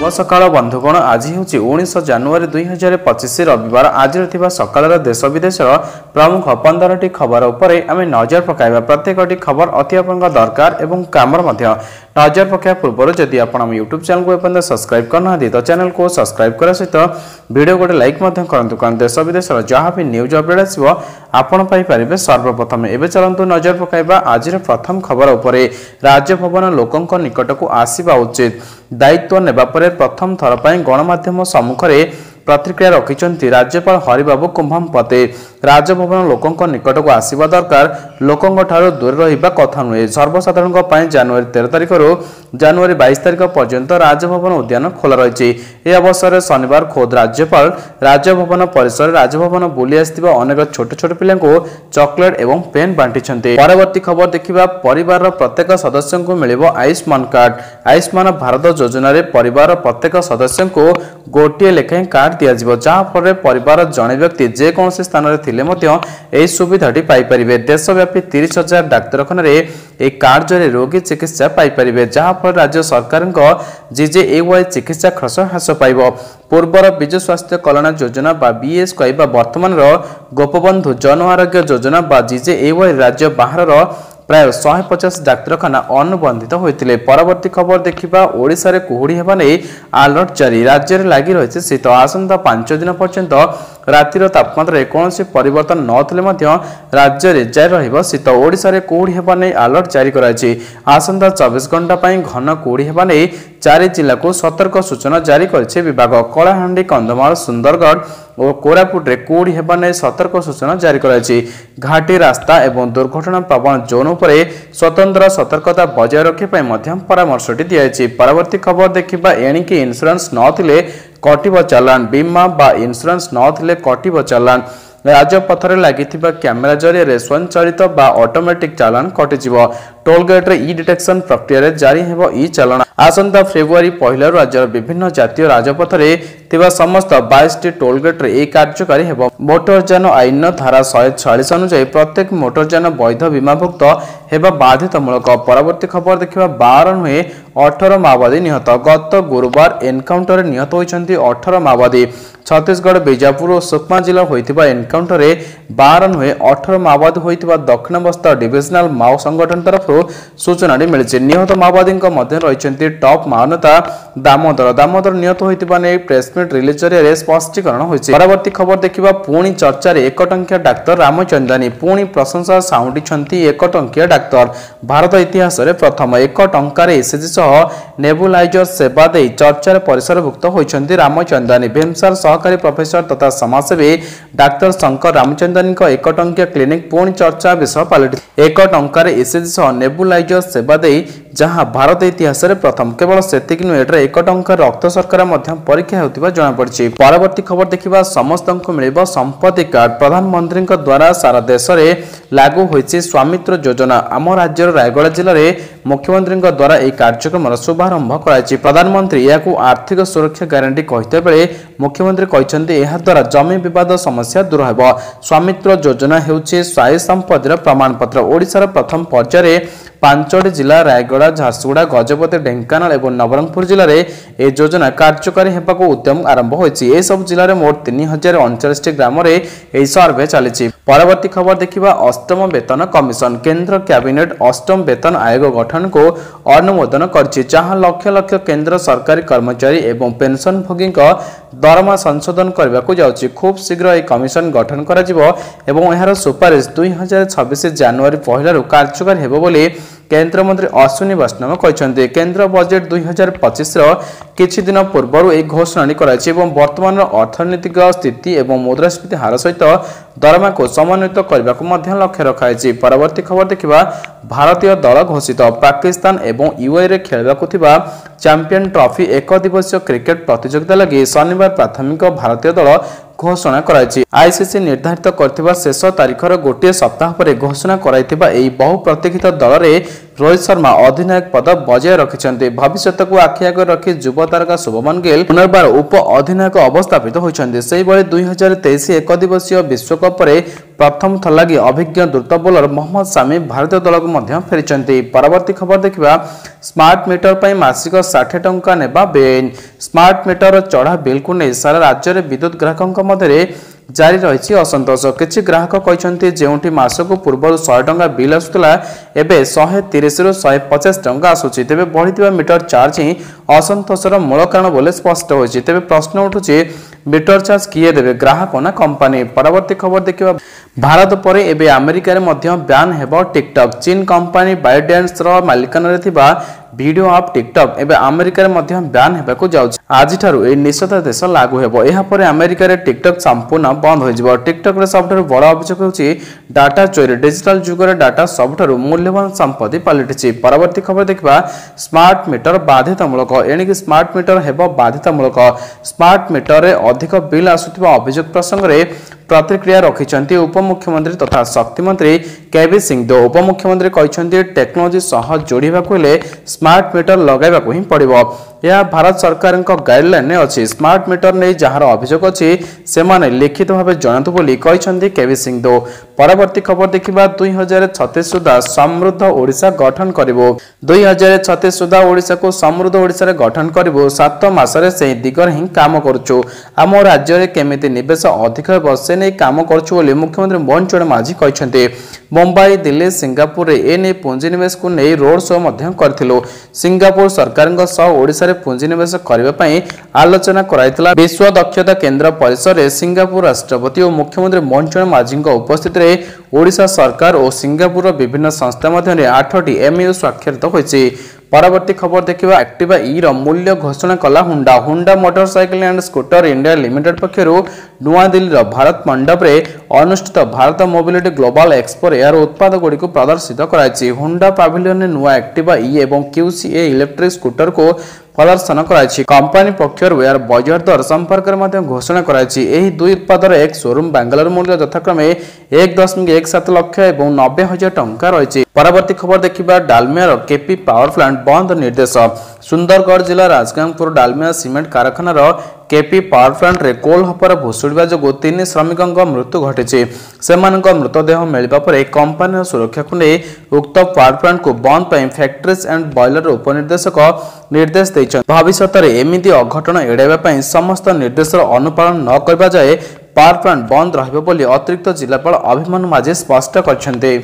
शुभ सकाळ बंधुगण आज हूँ 19 जानुआरी 2025 रविवार। आज सकाल देश विदेशर प्रमुख 15टी खबर उपर आम नजर पकाइबा। प्रत्येकटी खबर अति दरकार एवं काम नजर पकाइबा पूर्व जदि आप यूट्यूब चैनल को सब्सक्राइब करना तो चैनल को सब्सक्राइब करा सहित वीडियो गोटे लाइक करूँ कारण देश विदेशर जहाँ भी न्यूज अपडेट आसो आपण पाइपर सर्वप्रथम। एवं चलतु नजर पकाइबा आज प्रथम खबर उपर राजभवन लोकों निकट को आसवा उचित। दायित्व नेबा परे प्रथम थर पर गणमाध्यम सम्मुख में प्रतिक्रिया रखिंट राज्यपाल हरिबाबू कुंभमपते। राजभवन लोकों निकट को आसवा दरकार, लोकों ठारो दूर रहिबा कथा नुहे। सर्वसाधारण जनवरी 13 तारिख जनवरी 22 तारिख पर्यंत राजभवन उद्यान खोला रही। यह अवसर में शनिवार खोद राज्यपाल राजभवन परिसर राजभवन बुली आसथिबा अनेक छोट छोट पिला चॉकलेट एवं पेन बांटी। परवर्ती खबर देखिबा। परिवार प्रत्येक सदस्य को मिलिबो आयुष्मान कार्ड। आयुष्मान भारत योजना रे परिवार प्रत्येक सदस्य को गोटे लेखाएं कार्ड दिया जहाँ फल परिवार जड़े व्यक्ति जेकोसी स्थान में थिले यह सुविधाटी पाइपर। देशव्यापी 30,000 डाक्तरखाना एक कार्ड जरिए रोगी चिकित्सा पाइपर जहाँ फल राज्य सरकार जीजेएवाई चिकित्सा खर्च ह्रास पाइब। पूर्वर विजु स्वास्थ्य कल्याण योजना बीएस कहवा वर्तमान गोपबंधु जन आरोग्य योजना जीजेएवाई राज्य बाहर प्राय 150 डाक्तरखाना अनुबंधित होते। परवर्ती खबर देखिबा। ओडिशा रे कुहुड़ी हेबा नै अलर्ट जारी। राज्य में लगी रही शीत। आसंता 5 दिन पर्यंत रातिर तापमात्रा कौन परिवर्तन नथिले राज्य में जारी रहिबो शीत। ओडिशा रे कुहुड़ी हेबा नै अलर्ट जारी कराई। आसंता 24 घंटा घन कुहुड़ी हेबा नै 4 जिला को सतर्क सूचना जारी करिছে विभाग। कलाहांडी कंधमाल सुंदरगढ़ और कोरापुट रे कुहुड़ी हेबा नै सतर्क सूचना जारी कराई। घाटी रास्ता एवं दुर्घटना प्रवण जोन उपरे स्वतंत्र सतर्कता बजाय रखिबा मध्यम परामर्शटी दियाछि। परवर्ती खबर देखिबा। एणिके इंश्योरेंस नथिले कटिब चालान। बीमा बा इंश्योरेंस नथिले कटिब चालान। राजपथरे लागिथिबा कैमेरा जरिए स्वयंचालित बा ऑटोमेटिक चालान कटिजिवो। टोल गेट रे ई डिटेक्शन प्रक्रिया जारी हेबो ई चालान। आसंता फेब्रुआरी 1 राज्यर विभिन्न जातीय राजपथरे थिबा समस्त 22 टोल गेट रे ए कार्यकारी हेबो। मोटरयान आईन धारा 146 अनुसार प्रत्येक मोटरयान वैध बीमाभुक्त हेबा बाध्यतामूलक। परवर्ती खबर देखिबा। 12 नुहे 18 माओवादी निहत। गत गुरुवार एनकाउंटर निहत होइछन्ती 18 माओवादी। छत्तीसगढ़ बीजापुर और सुकमा जिला होइतिबा एनकाउंटर रे 12 नुहे 18 माओवादी होइतिबा दक्षिण बस्तर डिविजनल माओ संगठन तरफ सूचना मिली। निहत माओवादी मध्य रही टॉप माओनेता दामोदर निहत होइतिबा नै प्रेसमिट रिलीज जरिए स्पष्टीकरण होइछि। परवर्ती खबर देखिबा। पुणी चर्चा रे 1 टंकिया डाक्तर रामचंदानी पुणी प्रशंसा साउंडिछन्ती 1 टंकिया डाक्तर। भारत इतिहास रे प्रथम 1 टंकार एसएजी सह नेबुलाइजर सेवा दे चर्चा परिसरभुक्त होइछन्ती रामचंदानी। भेमसार सहकारी प्रोफेसर तथा समाजसेवी डाक्तर शंकर रामचंदानी 1 टंकिया क्लिनिक पुणी चर्चा विषय पलटि। 1 टंकार एसएजी सह नेबुलाइजर सेवा दे जहां भारत इतिहास रे प्रथम। केवल सेतिक नुहे 1 टंका रक्त शर्करा परीक्षा होतिबा जणा पड़छि। परवर्ती खबर देखिबा। समस्त को मिलिबो संपत्ति कार्ड। प्रधानमंत्री द्वारा सारा देश में लागू होइछि स्वामित्व योजना। आम राज्य रायगढ़ जिले में मुख्यमंत्री द्वारा यह कार्यक्रम शुभारंभ कराई। प्रधानमंत्री यह आर्थिक सुरक्षा गारंटी कहते बेले मुख्यमंत्री कहते यह द्वारा जमी विवाद समस्या दूर हो। स्वामित्व योजना हेउछि स्थायी संपत्तिर प्रमाणपत्र। ओडिशार प्रथम पर्याय 5 जिला रायगढ़ झारसुगुड़ा गजपति ढेंकानाल और नवरंगपुर जिले में यह योजना कार्यकारी होगा उद्यम आरंभ होइछि। ए सब जिले में मोट 3039 ग्राम रे यह सर्वे चली। परवर्ती खबर देखिबा। अष्टम वेतन कमिशन। केंद्र कैबिनेट अष्टम वेतन आयोग गठन को अनुमोदन करछि जहां लक्ष लक्ष केंद्र सरकारी कर्मचारी एवं पेंशनभोगी दरमा संशोधन करने को जाउछि। खूब शीघ्र यह कमिशन गठन करा जिवो एवं एहार सुपारिश 2026 जनवरी 1 कार्यकारी हेबो बोली केंद्र मंत्री अश्विनी वैष्णव कहते। केंद्र बजेट 2025 किछि दिन पूर्व एक घोषणा कराई एवं वर्तमान अर्थनैतिक स्थिति एवं मुद्रास्फीति हार सहित दरमा को समन्वित करने को लक्ष्य रखाई। परवर्ती खबर देखिबा। भारतीय दल घोषित। पाकिस्तान एवं यूएई रे खेलबाकु थिबा चैंपियन ट्रॉफी 1 दिवसीय क्रिकेट प्रतियोगिता लगी शनिवार प्राथमिक भारतीय दल घोषणा कराई। आईसीसी निर्धारित करथिबा शेष तारिखर गोटे सप्ताह पर घोषणा कराइथिबा एई बहु प्रतीक्षित दल रे ରୋହିତ ଶର୍ମା ଅଧିନାୟକ ପଦ ବଜାୟ ରଖିଛନ୍ତି। ଭବିଷ୍ୟତକୁ ଆଖି ଆଗରେ ରଖି ଯୁବ ତାରକା ଶୁଭମନ ଗିଲ୍ ପୁନର୍ବାର ଉପ ଅଧିନାୟକ ଅବସ୍ଥାପିତ ହୋଇଛନ୍ତି। ସେହିଭଳି 2023 एकदिवसीय विश्वकप ପରେ प्रथम थर लगी अभिज्ञ द्रुत बोलर मोहम्मद सामी भारतीय दल को मध्य फेरिचंती। परवर्ती खबर देखिबा स्मार्ट मीटर पर मासिक 60 टंका नेबा बेआईन। स्मार्ट मीटर चढ़ा बिल को नहीं सारा राज्य में विद्युत ग्राहकों मध्य जारी रही असंतोष। किछि ग्राहक कहते जो मासक पूर्व 100 टंका बिल आसूला एवं 130 रु 150 टंका आसूची। तेबे बढ़ी मीटर चार्ज ही असंतोषर मूल कारण बोले स्पष्ट होइछि। तेबे प्रश्न उठुछि मीटर चार्ज किए देबे ग्राहक ना कंपनी। परवर्ती खबर देखिबा भारत पर एबे अमेरिका रे मध्य बैन हेबो टिकटॉक। चीन कंपनी बाइडेंस रो मालिकाना रे थिबा वीडियो आप टिकटॉक एबे अमेरिका रे मध्य बैन हेबाकू जाउछि। आज ठारू ए निषेधादेश लागू हेबो। एहा परे अमेरिका रे टिकटॉक संपूर्ण बंद हो जिवो। टिकटॉक रे सबठारू बड़ अभियोग होछि डाटा चोरी। डिजिटल जुग रे डाटा सबठारू मूल्यवान संपत्ति पलटिछि। परवर्ती खबर देखिबा स्मार्ट मीटर बाध्यतामूलक। एणिक स्मार्ट मीटर हेबो बाध्यतामूलक। स्मार्ट मीटर रे अधिक बिल आसुथिबा अभियोग प्रसंग रे प्रतिक्रिया रखिछन्ति उपमुख्यमंत्री तथा शक्ति मंत्री केवी सिंह। उपमुख्यमंत्री कहछन्ति टेक्नोलॉजी सह जोड़िबाकू हेले स्मार्ट मीटर लगाइबाकू ही पड़िबो। यह भारत सरकार गाइडलाइन ने अच्छी। स्मार्ट मीटर नहीं जार अभियोग अच्छी से लिखित भाव जनातु बोली कहते केवी सिंह। परवर्ती खबर देखिबा 2036 सुधा समृद्ध ओडिशा गठन करिवो। 2036 सुधा ओडिशा को समृद्ध ओडिशा रे गठन करिवो। 7 मासरे से दिगरे ही काम करछु। आम राज्य रे केमिति निवेश अधिक हेबो से नै काम करछु बोली मुख्यमंत्री मोहन चरण माझी कहते। मुंबई दिल्ली सिंगापुर रे एने पुंजी निवेश को नै रोड शो मध्य करथिलो। सिंगापुर सरकार सह ओडिशा रे पुंजी निवेश करबा पई आलोचना कराइतला। विश्व दक्षता केंद्र परिसर रे सिंगापुर राष्ट्रपति और मुख्यमंत्री मोहन चरण माझी उपस्थित रे ओडिशा सरकार और सिंगापुर विभिन्न संस्था मध्य 8टी एमयू स्वाक्षरित होइछि। परवर्ती खबर देखिबा एक्टिवा ई रो मूल्य घोषणा कला Honda. Honda motorcycle and scooter India limited पक्षरु नुआ दिल्ली रो भारत मंडप रे अनुष्ठित भारत मोबिलिटी ग्लोबल एक्सपो रे यार उत्पाद गुडी को प्रदर्शित कराइछि। हुंडा पैविलियन ने नुआ एक्टिवा ई एवं क्यूसीए इलेक्ट्रिक स्कूटर को प्रदर्शन कराइछि। कंपनी पक्षर यार बजार दर संपर्क में घोषणा कराइछि। एही दुई उत्पादर एक शोरूम बेंगलुरु मूल्य यथाक्रमे 1.17 लाख एवं 90,000 टंका रही। परवर्ती खबर देखिबा डालमिया केपी पावर प्लांट बंद निर्देश। सुंदरगढ़ जिला राजगांगपुर डालमिया सीमेंट कारखानार केपी पावर प्लांट रे कोल हपर भुशुड़वा जो 3 श्रमिकों मृत्यु घटी। से मृतदेह मिलवा पर कंपनी सुरक्षा को नहीं उक्त पावर प्लांट को बंद पर फैक्ट्रीज एंड बॉयलर उपनिर्देशक निर्देश देते। भविष्य में एमती अघटन एड़ाइबा समस्त निर्देश अनुपालन न करबा जाए पावर प्लांट बंद रहिबो बोली अतिरिक्त जिलापाल अभिमन्यु माझी स्पष्ट करछन्ते।